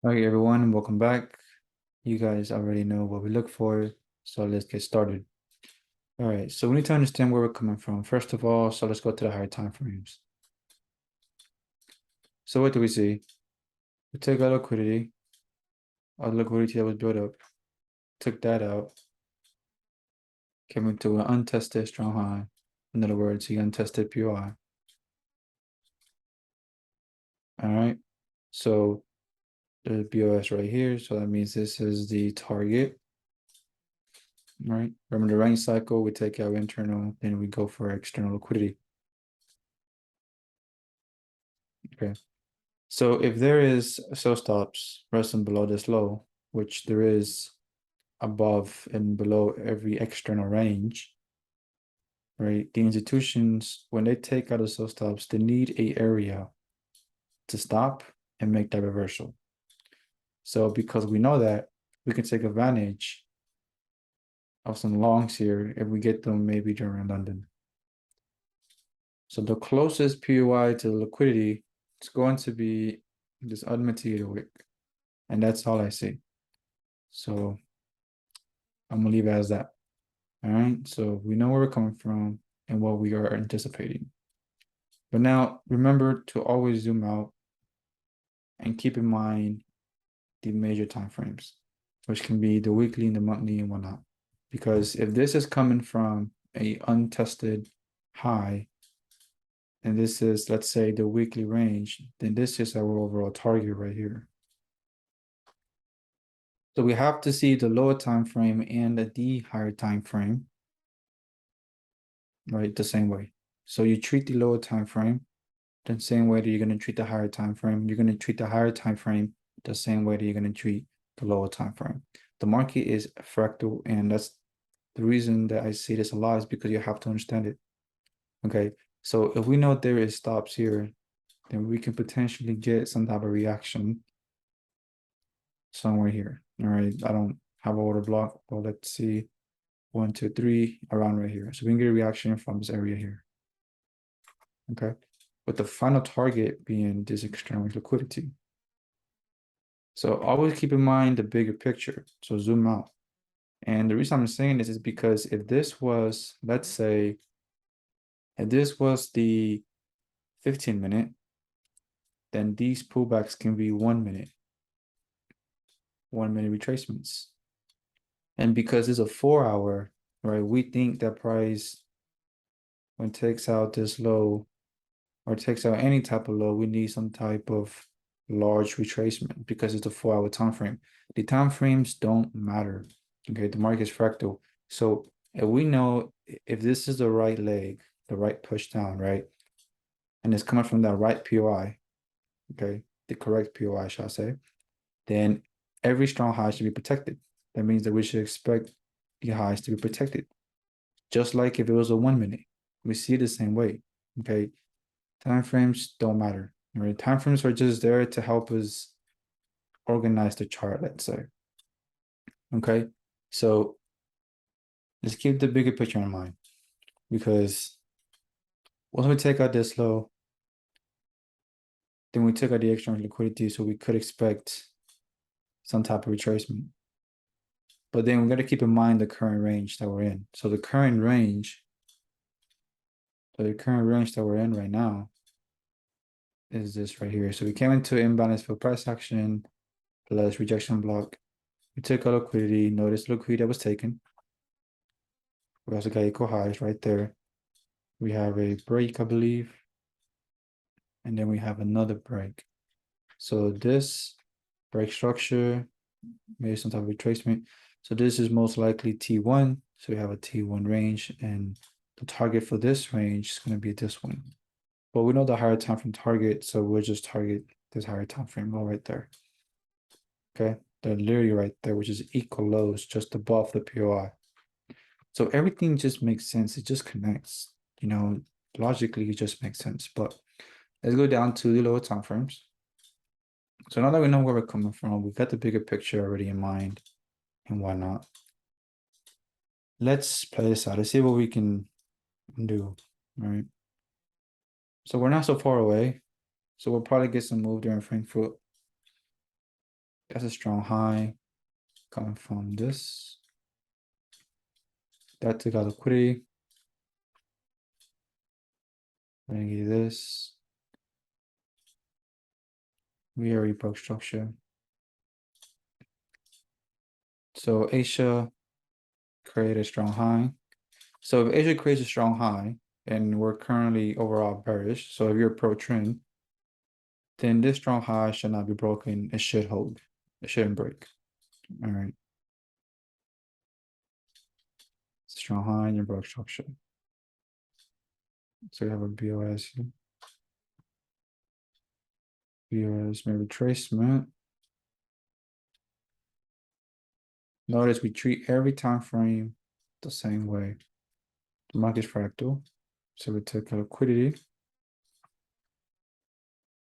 Okay, everyone, and welcome back. You guys already know what we look for, so let's get started. All right, so we need to understand where we're coming from. First of all, so let's go to the higher time frames. So what do we see? We take our liquidity that was built up, took that out, came into an untested strong high. In other words, the untested POI. All right, so there's BOS right here, so that means this is the target. Right. Remember the range cycle, we take our internal, then we go for external liquidity. Okay. So if there is sell stops resting below this low, which there is above and below every external range, right? The institutions, when they take out the sell stops, they need a area to stop and make that reversal. So because we know that, we can take advantage of some longs here if we get them maybe during London. So the closest POI to the liquidity is going to be this unmitigated wick. And that's all I see. So I'm gonna leave it as that. All right. So we know where we're coming from and what we are anticipating. But now remember to always zoom out and keep in mind the major time frames, which can be the weekly and the monthly and whatnot. Because if this is coming from a untested high, and this is, let's say, the weekly range, then this is our overall target right here. So we have to see the lower time frame and the higher time frame, right, the same way. So you treat the lower time frame the same way that you're going to treat the higher time frame. You're going to treat the higher time frame the same way that you're going to treat the lower time frame. The market is fractal, and that's the reason that I say this a lot is because you have to understand it. Okay, so if we know there is stops here, then we can potentially get some type of reaction somewhere here. All right, I don't have an order block, but let's see, 1, 2, 3, around right here. So we can get a reaction from this area here. Okay, with the final target being this external liquidity. So always keep in mind the bigger picture. So zoom out. And the reason I'm saying this is because if this was, let's say, if this was the 15-minute, then these pullbacks can be 1 minute, 1 minute retracements. And because it's a 4 hour, right, we think that price, when it takes out this low or takes out any type of low, we need some type of large retracement because it's a 4 hour time frame. The time frames don't matter. Okay, the market is fractal. So if we know if this is the right leg, the right push down, right, and it's coming from that right POI, okay, the correct POI, shall I say, then every strong high should be protected. That means that we should expect the highs to be protected. Just like if it was a 1 minute, we see it the same way. Okay, time frames don't matter. Right? Time frames are just there to help us organize the chart, let's say. Okay, so let's keep the bigger picture in mind because once we take out this low, then we took out the external liquidity, so we could expect some type of retracement. But then we got to keep in mind the current range that we're in. So the current range that we're in right now is this right here. So we came into imbalance for price action plus rejection block. We took our liquidity. Notice liquidity that was taken. We also got equal highs right there. We have a break, I believe. And then we have another break. So this break structure, maybe some type of retracement. So this is most likely T1. So we have a T1 range, and the target for this range is going to be this one. But we know the higher time frame target, so we'll just target this higher time frame low right there. Okay, they're literally right there, which is equal lows just above the POI. So everything just makes sense. It just connects. You know, logically, it just makes sense. But let's go down to the lower time frames. So now that we know where we're coming from, we've got the bigger picture already in mind and whatnot. Let's play this out. Let's see what we can do. All right. So we're not so far away. So we'll probably get some move during Frankfurt. That's a strong high coming from this. That took out liquidity. We're gonna get this. We already broke structure. So Asia created a strong high. So if Asia creates a strong high, and we're currently overall bearish, so if you're pro trend, then this strong high should not be broken. It should hold. It shouldn't break. All right. Strong high and your broke structure. So we have a BOS here. BOS may retracement. Notice we treat every time frame the same way. The market's fractal. So we took out liquidity.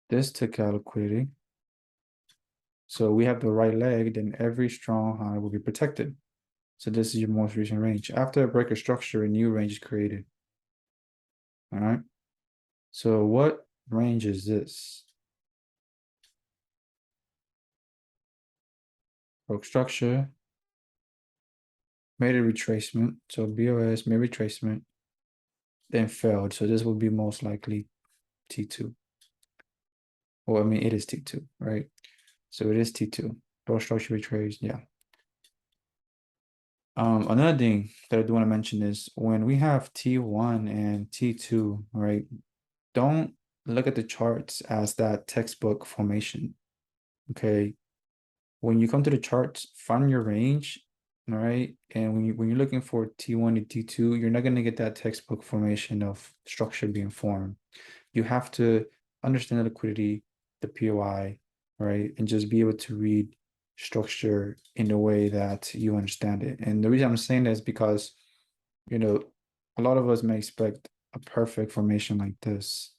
This took out liquidity. So we have the right leg, then every strong high will be protected. So this is your most recent range. After a breaker structure, a new range is created. All right. So what range is this? Broke structure, made a retracement. So BOS made retracement, then failed. So this will be most likely T2. Well, I mean, it is T2, right? So it is T2. Broke structure retraced, yeah. Another thing that I do want to mention is when we have T1 and T2, right? Don't look at the charts as that textbook formation. Okay. When you come to the charts, find your range, all right? And when you're looking for T1 to T2, you're not gonna get that textbook formation of structure being formed. You have to understand the liquidity, the POI, right? And just be able to read structure in the way that you understand it. And the reason I'm saying that is because, you know, a lot of us may expect a perfect formation like this,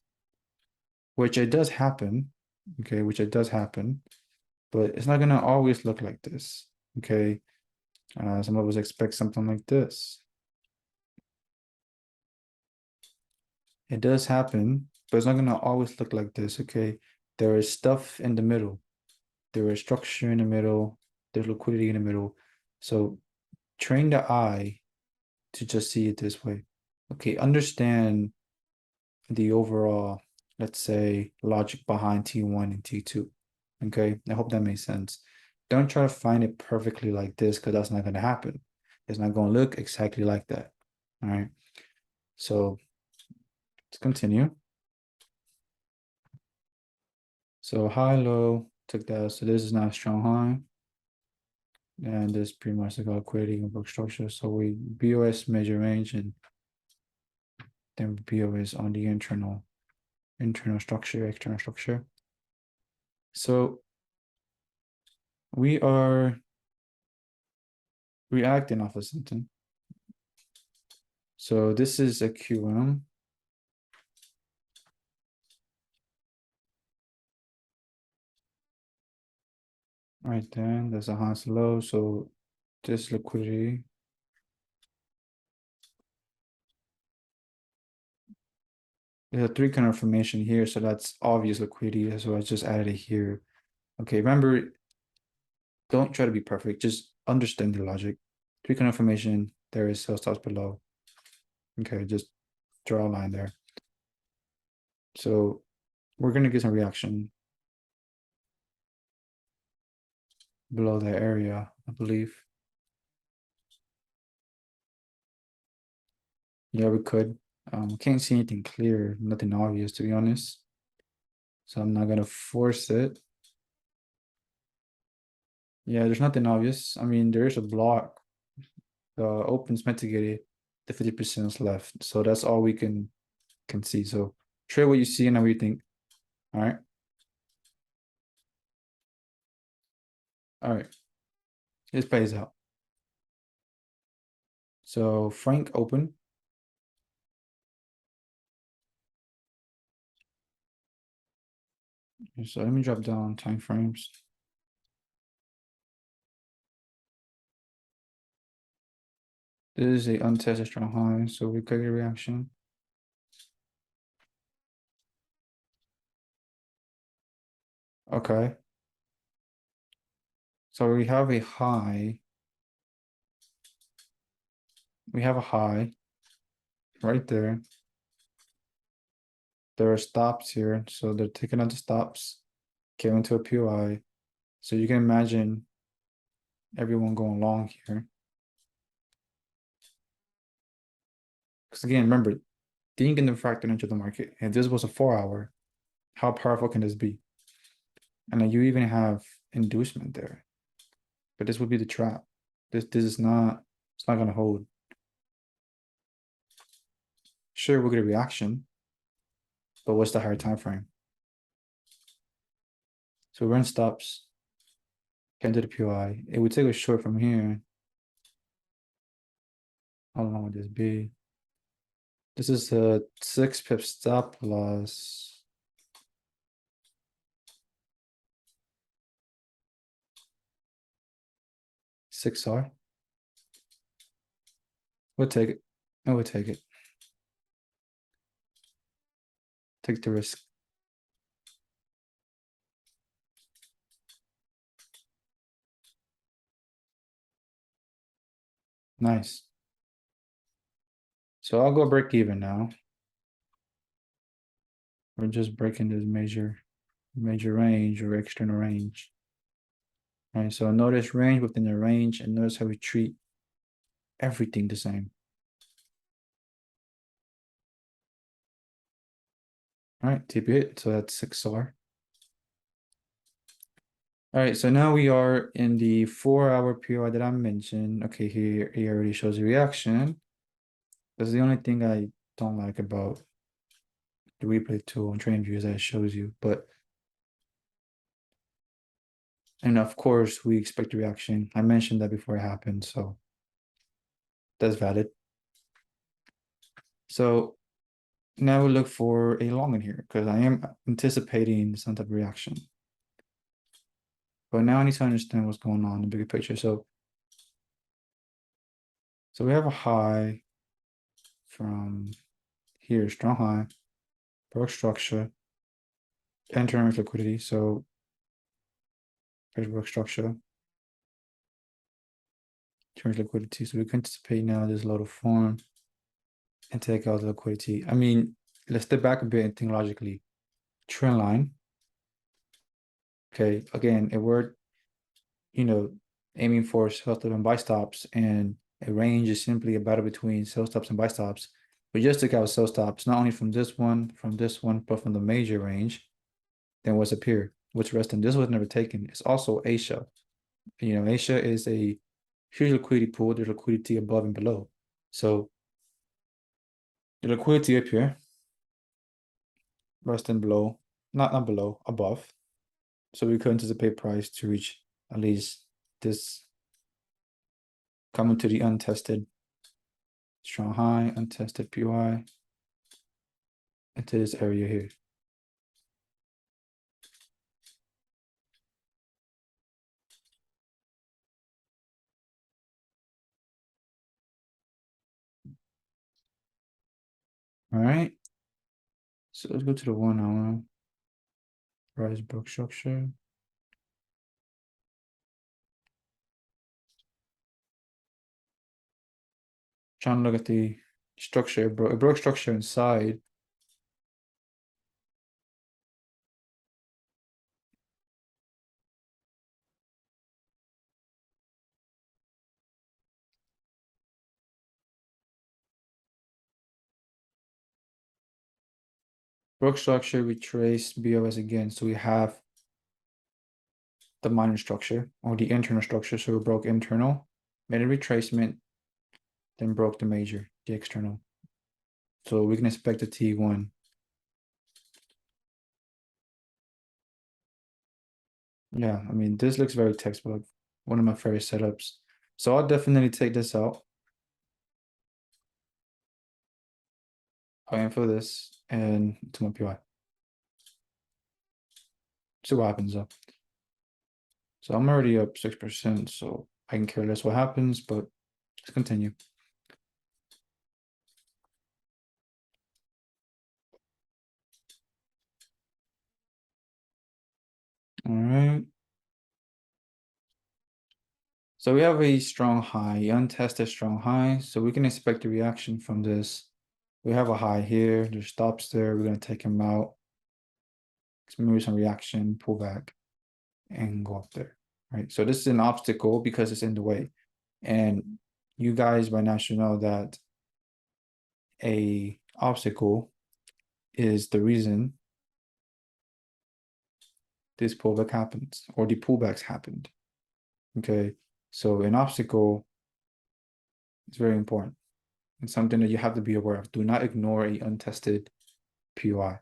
which it does happen, okay, which it does happen, but it's not gonna always look like this, okay? Some of us expect something like this. It does happen, but it's not gonna always look like this, okay? There is stuff in the middle. There is structure in the middle. There's liquidity in the middle. So train the eye to just see it this way. Okay, understand the overall, let's say, logic behind T1 and T2. Okay, I hope that makes sense. Don't try to find it perfectly like this because that's not going to happen. It's not going to look exactly like that. All right. So let's continue. So high, low, took that. So this is not a strong high. And this pretty much like liquidity and book structure. So we BOS measure range and then BOS on the internal structure, external structure. So we are reacting off of something. So this is a QM. Right there, there's a highs low. So this liquidity. There's a 3 candle formation here, so that's obvious liquidity. So I just added it here. Okay, remember, don't try to be perfect. Just understand the logic. 3 candle formation, there is sell stops below. Okay, just draw a line there. So we're gonna get some reaction below that area, I believe. Yeah, we could. Can't see anything clear, nothing obvious to be honest. So I'm not gonna force it. Yeah, there's nothing obvious. I mean, there is a block. The open's meant to get it. The 50% is left. So that's all we can see. So trade what you see and what you think. All right. All right. This plays out. So Frank open. So let me drop down time frames. This is a untested strong high, so we could get a reaction. Okay. So we have a high. We have a high right there. There are stops here, so they're taking out the stops, came into a POI. So you can imagine everyone going long here. Because again, remember, think in the fractal nature of the market. If this was a 4-hour, how powerful can this be? And then you even have inducement there. But this would be the trap. This is not, it's not gonna hold. Sure, we'll get a reaction, but what's the higher time frame? So run stops, came to the POI. It would take a short from here. How long would this be? This is a 6 pip stop loss. Six R. We'll take it. I would take it. Take the risk. Nice. So I'll go break even now. We're just breaking this major range or external range. All right, so notice range within the range and notice how we treat everything the same. All right, TP it. So that's 6R. All right, so now we are in the 4-hour period that I mentioned. Okay, here it already shows a reaction. That's the only thing I don't like about the replay tool on TradingView is that it shows you. But and of course we expect a reaction. I mentioned that before it happened, so that's valid. So now we look for a long in here because I am anticipating some type of reaction. But now I need to understand what's going on in the bigger picture. So we have a high from here, strong high, broke structure, entering with liquidity. So here's broke structure, turns liquidity. So we can anticipate now this load of form and take out the liquidity. I mean, let's step back a bit and think logically. Trend line. Okay, again, a word, aiming for sell stop and buy stops, and a range is simply a battle between sell stops and buy stops. We just took out sell stops, not only from this one, but from the major range. Then what's up here? What's resting? This was never taken. It's also Asia. Asia is a huge liquidity pool. There's liquidity above and below. So the liquidity up here, resting below, not below, above. So we could anticipate price to reach at least this, coming to the untested strong high, untested PY into this area here. All right. So let's go to the 1 hour. Rise broke structure. Trying to look at the structure. It broke structure inside. Broke structure, we trace BOS again. So we have the minor structure or the internal structure. So we broke internal, made a retracement, then broke the major, the external. So we can expect a T1. Yeah, I mean, this looks very textbook. One of my favorite setups. So I'll definitely take this out. I'll aim for this and to my PY. See what happens though. So I'm already up 6%, so I can care less what happens, but let's continue. All right. So we have a strong high, untested strong high. So we can expect a reaction from this. We have a high here, there's stops there. We're gonna take him out. Maybe some reaction, pull back, and go up there. Right. So this is an obstacle because it's in the way. And you guys by now should know that a obstacle is the reason this pullback happens or the pullbacks happened. Okay. So an obstacle is very important. It's something that you have to be aware of. Do not ignore a untested POI.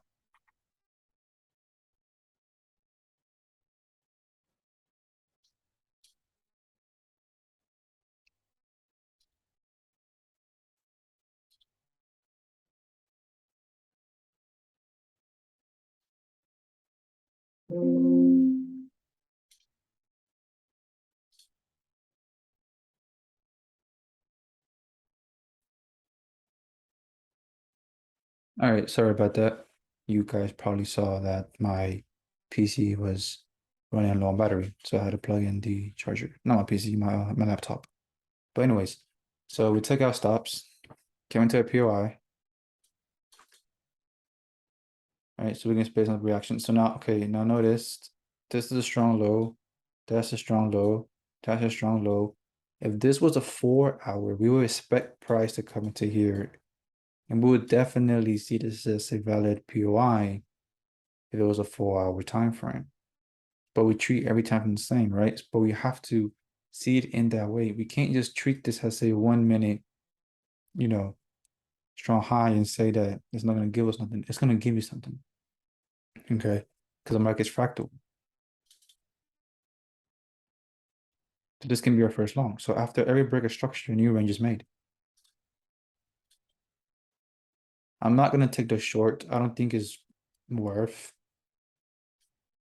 All right, sorry about that. You guys probably saw that my PC was running low on battery, so I had to plug in the charger. Not my PC, my laptop. But anyways, so we took out stops, came into a POI. All right, so we can space on the reaction. So now, okay, now notice this is a strong low, that's a strong low, that's a strong low. If this was a 4 hour, we would expect price to come into here, and we would definitely see this as a valid POI if it was a 4 hour time frame. But we treat every time the same, right? But we have to see it in that way. We can't just treat this as a 1 minute, you know, strong high and say that it's not going to give us nothing. It's going to give you something, okay? Because the market's fractal. So this can be our first long. So after every break of structure, a new range is made. I'm not going to take the short. I don't think it's worth.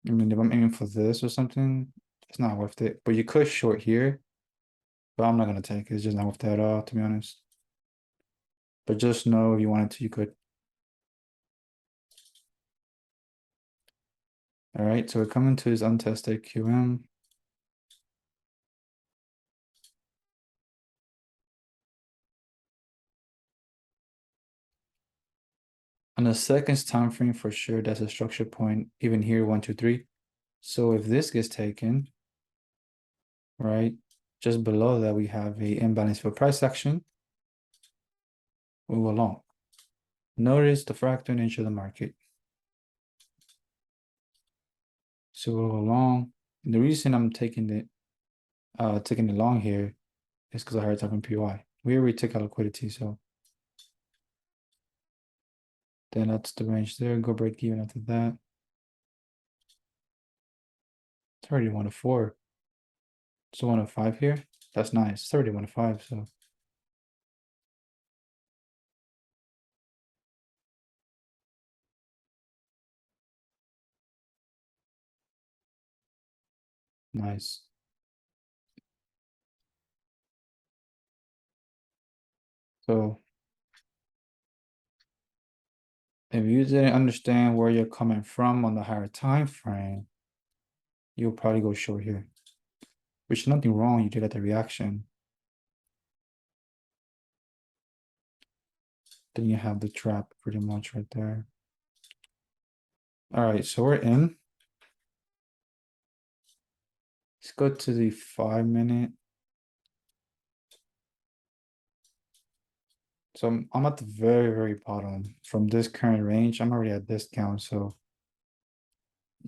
I mean, if I'm aiming for this or something, it's not worth it. But you could short here, but I'm not going to take it. It's just not worth it at all, to be honest. But just know if you wanted to, you could. All right, so we're coming to this untested QM. On the seconds time frame, for sure, that's a structure point. Even here, 1, 2, 3. So if this gets taken, right, just below that, we have a imbalance for price action. Move along. Notice the fractal nature of the market. So we'll go along. And the reason I'm taking it long here is because I heard talking PY. We already took out liquidity, so then that's the range there. Go break even after that. It's already 1 to 4. So 1 to 5 here. That's nice. It's already 1 to 5, so nice. So if you didn't understand where you're coming from on the higher time frame, you'll probably go short here. Which is nothing wrong, you did get the reaction. Then you have the trap pretty much right there. All right, so we're in. Let's go to the 5 minute. So I'm at the very, very bottom from this current range. I'm already at discount, so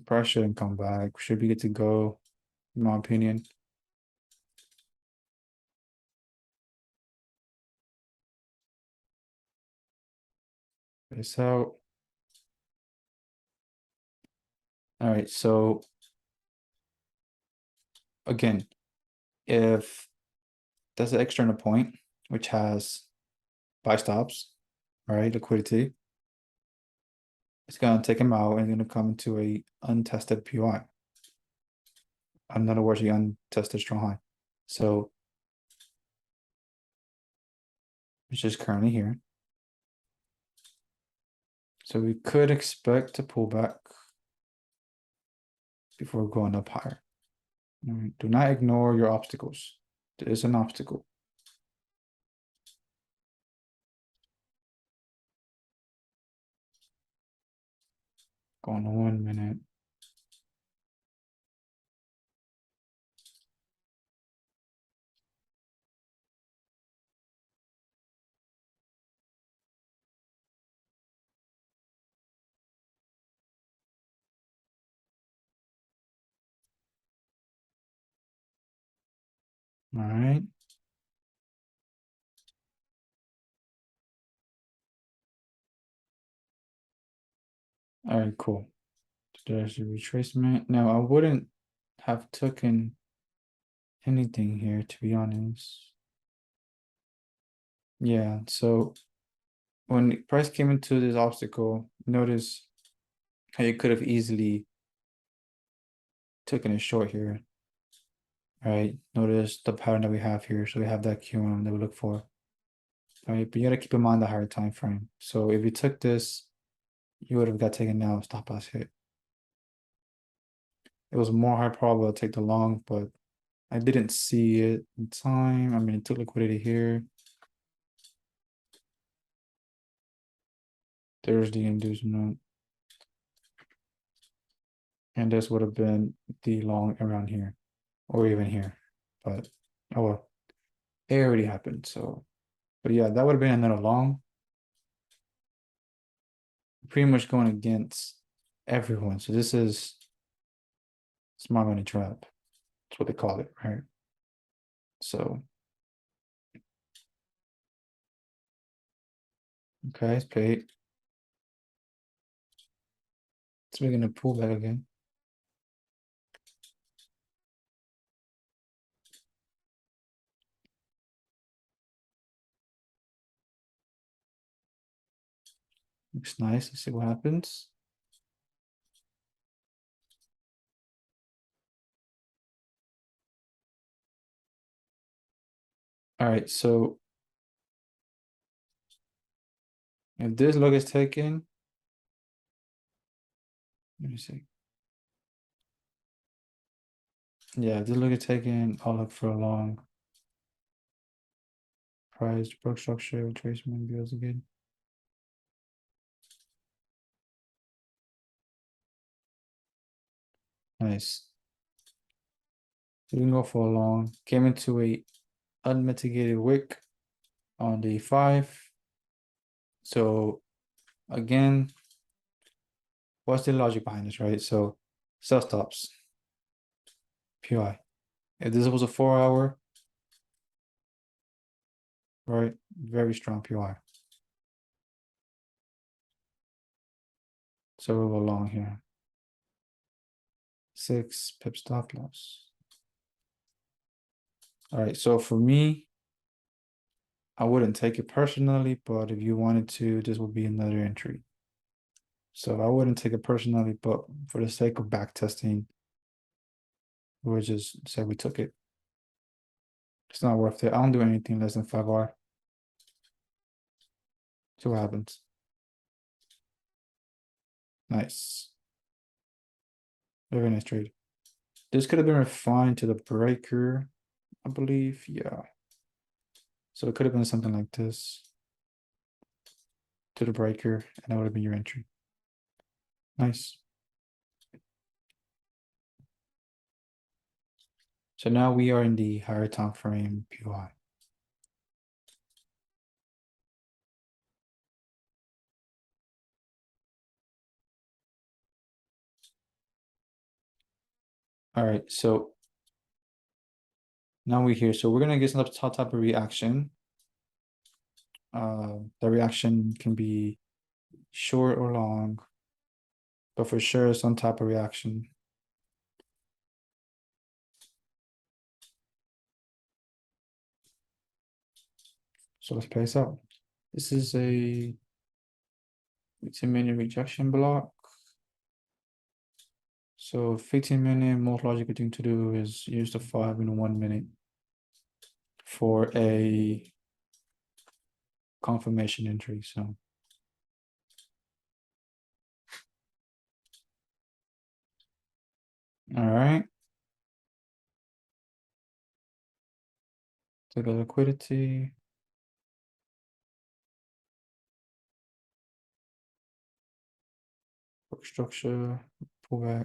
price shouldn't come back. Should be good to go, in my opinion. It's out. All right, so again, if that's an external point, which has buy stops, right? Liquidity. It's gonna take him out and gonna come into a untested PY. In other words, the untested strong high. So which is currently here. So we could expect to pull back before going up higher. Do not ignore your obstacles. There's an obstacle. Going to 1 minute. All right. All right, cool. There's a retracement. Now I wouldn't have taken anything here, to be honest. Yeah, so when the price came into this obstacle, notice how you could have easily taken a short here. Right? Notice the pattern that we have here. So we have that Q1 that we look for. All right, but you gotta keep in mind the higher time frame. So if you took this, you would have got taken now, stop loss hit. It was more high probable to take the long, but I didn't see it in time. I mean, it took liquidity here. There's the inducement. And this would have been the long around here, or even here. But oh well, it already happened. So, but yeah, that would have been another long. Pretty much going against everyone. So this is smart money trap. That's what they call it, right? So, okay, it's paid. It's making a pullback again. Looks nice. Let's see what happens. All right, so if this look is taken, let me see. Yeah, if this look is taken, I'll look for a long price, broke structure, retracement, bills again. Nice. So we can go for a long. Came into a unmitigated wick on day 5. So again, what's the logic behind this, right? So sell stops, PI. If this was a 4-hour, right, very strong PI. So we'll go long here. 6 pip stop loss. All right, so for me, I wouldn't take it personally, but if you wanted to, this would be another entry. So I wouldn't take it personally, but for the sake of back testing, we'll just say we took it. It's not worth it. I don't do anything less than 5R. See what happens. Nice. Very nice trade. This could have been refined to the breaker, I believe. Yeah. So it could have been something like this to the breaker, and that would have been your entry. Nice. So now we are in the higher time frame PY. All right, so now we're here. So we're gonna get some type of reaction. The reaction can be short or long, but for sure some type of reaction. So let's play this out. This is a 15-minute rejection block. So 15-minute, most logical thing to do is use the 5 in 1 minute for a confirmation entry. So all right. Click on liquidity. Book structure, pull back.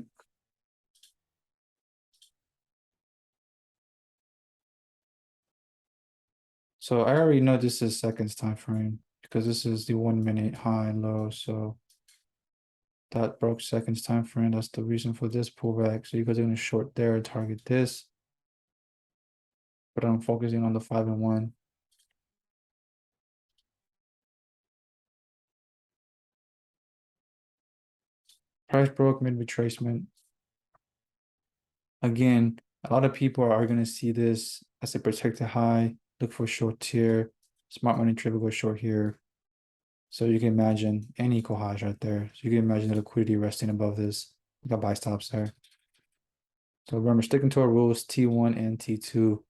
So I already know this is seconds time frame because this is the 1 minute high and low. So that broke seconds time frame. That's the reason for this pullback. So you guys are gonna short there, target this. But I'm focusing on the 5 and 1. Price broke mid retracement. Again, a lot of people are going to see this as a protected high, look for short tier, smart money trade will go short here. So you can imagine any equal highs right there. So you can imagine the liquidity resting above this. We got buy stops there. So remember, sticking to our rules, T1 and T2.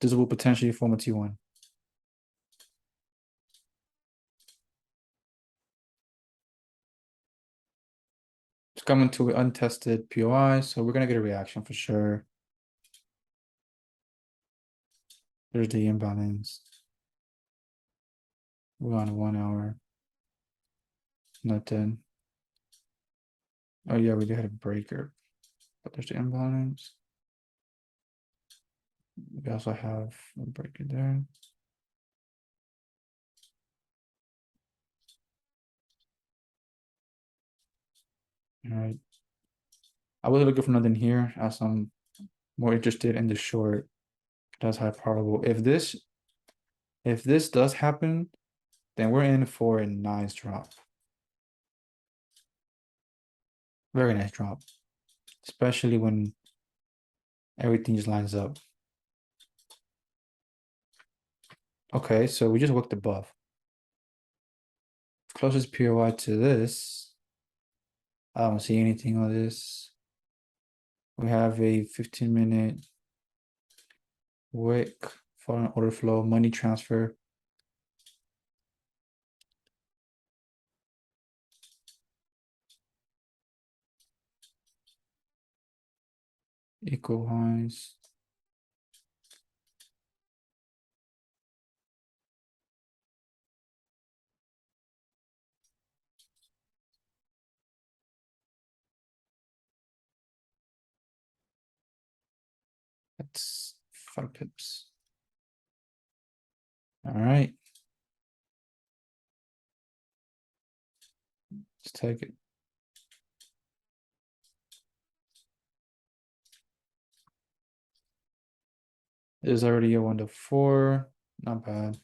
This will potentially form a T1. It's coming to an untested POI, so we're going to get a reaction for sure. There's the imbalance. We're on 1 hour. Nothing. Oh yeah, we did have a breaker, but there's the imbalance. We also have a breaker there. All right. I was looking for nothing here as I'm more interested in the short. That's high probable. If this does happen, then we're in for a nice drop. Very nice drop. Especially when everything just lines up. Okay, so we just worked above. Closest POI to this. I don't see anything on this. We have a 15-minute wick, foreign order flow, money transfer. Equal highs. That's 5 pips. All right. Let's take it. There's already a 1 to 4. Not bad.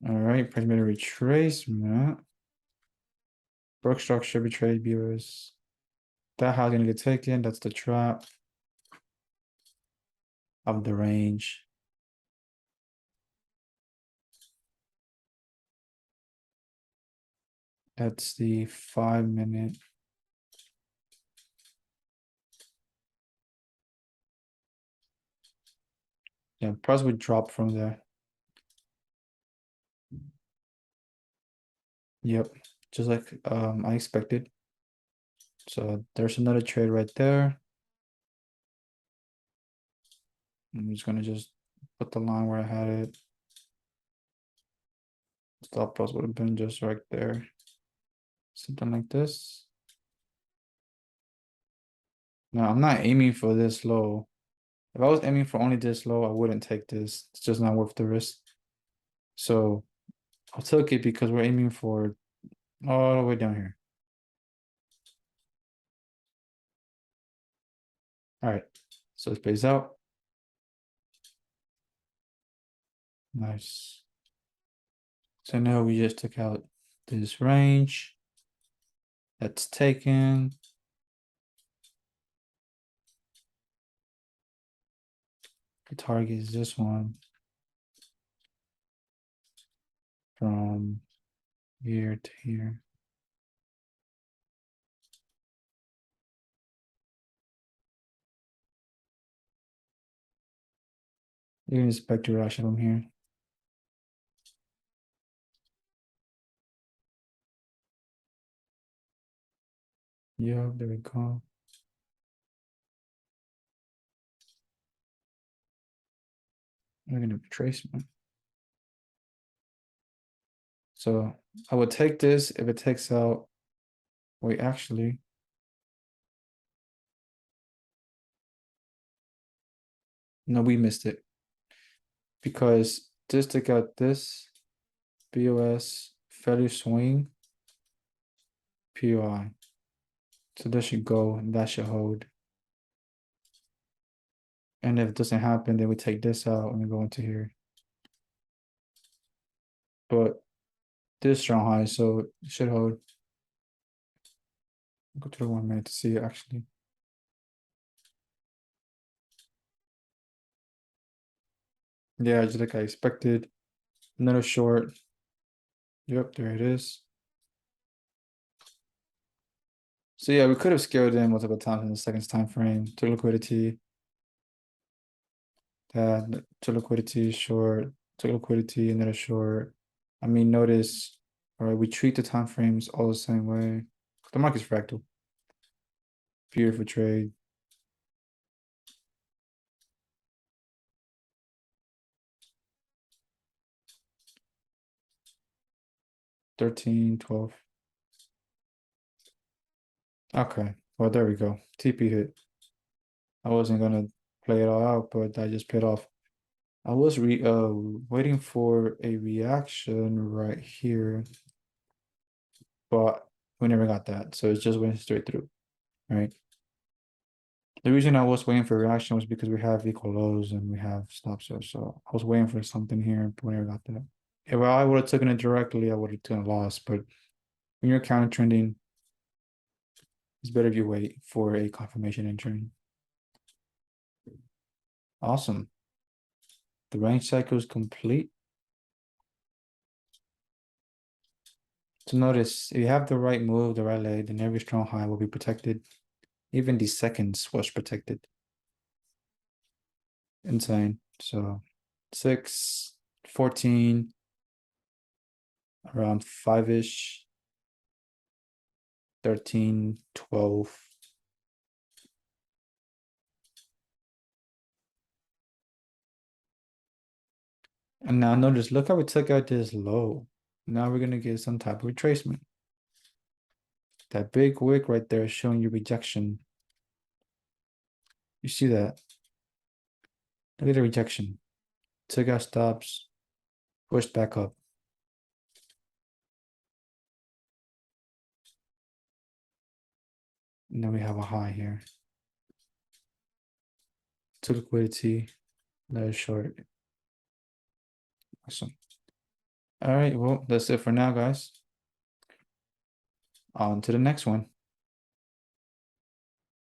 All right, perimeter retracement. Broke structure betrayed viewers. That high gonna get taken. That's the trap of the range. That's the 5-minute. Yeah, price would drop from there. Yep, just like I expected. So there's another trade right there. I'm just gonna put the line where I had it. Stop loss would have been just right there. Something like this. Now I'm not aiming for this low. If I was aiming for only this low, I wouldn't take this. It's just not worth the risk. So I took it because we're aiming for all the way down here. All right, so it pays out. Nice. So now we just took out this range. That's taken. The target is this one. From here to here. You can expect to rush from here. Yeah, there we go. We're gonna retracement. So I would take this if it takes out. Wait, actually, no, we missed it because this took out this BOS value swing POI. So that should go and that should hold. And if it doesn't happen, then we take this out and we go into here. But this strong high, so it should hold. Go to the 1 minute to see it actually. Yeah, just like I expected. Another short. Yep, there it is. So yeah, we could have scaled in multiple times in the second time frame to liquidity. That to liquidity short, to liquidity, another short. I mean, notice, all right, we treat the time frames all the same way. The market's fractal. Beautiful trade. $13, $12. Okay, well, there we go. TP hit. I wasn't gonna play it all out, but that just paid off. I was waiting for a reaction right here, but we never got that. So it just went straight through, right? The reason I was waiting for a reaction was because we have equal lows and we have stops. So I was waiting for something here, but we never got that. If I would have taken it directly, I would have taken a loss. But when you're counter trending, it's better if you wait for a confirmation entry. Awesome. The range cycle is complete. So notice if you have the right move, the right leg, then every strong high will be protected. Even the seconds was protected. Insane. So 6, 14, around 5-ish, 13, 12. And now notice, look how we took out this low. Now we're gonna get some type of retracement. That big wick right there is showing you rejection. You see that? Look at the rejection. Took out stops, pushed back up. And then we have a high here. To liquidity, another short. Awesome. All right, well, that's it for now, guys. On to the next one.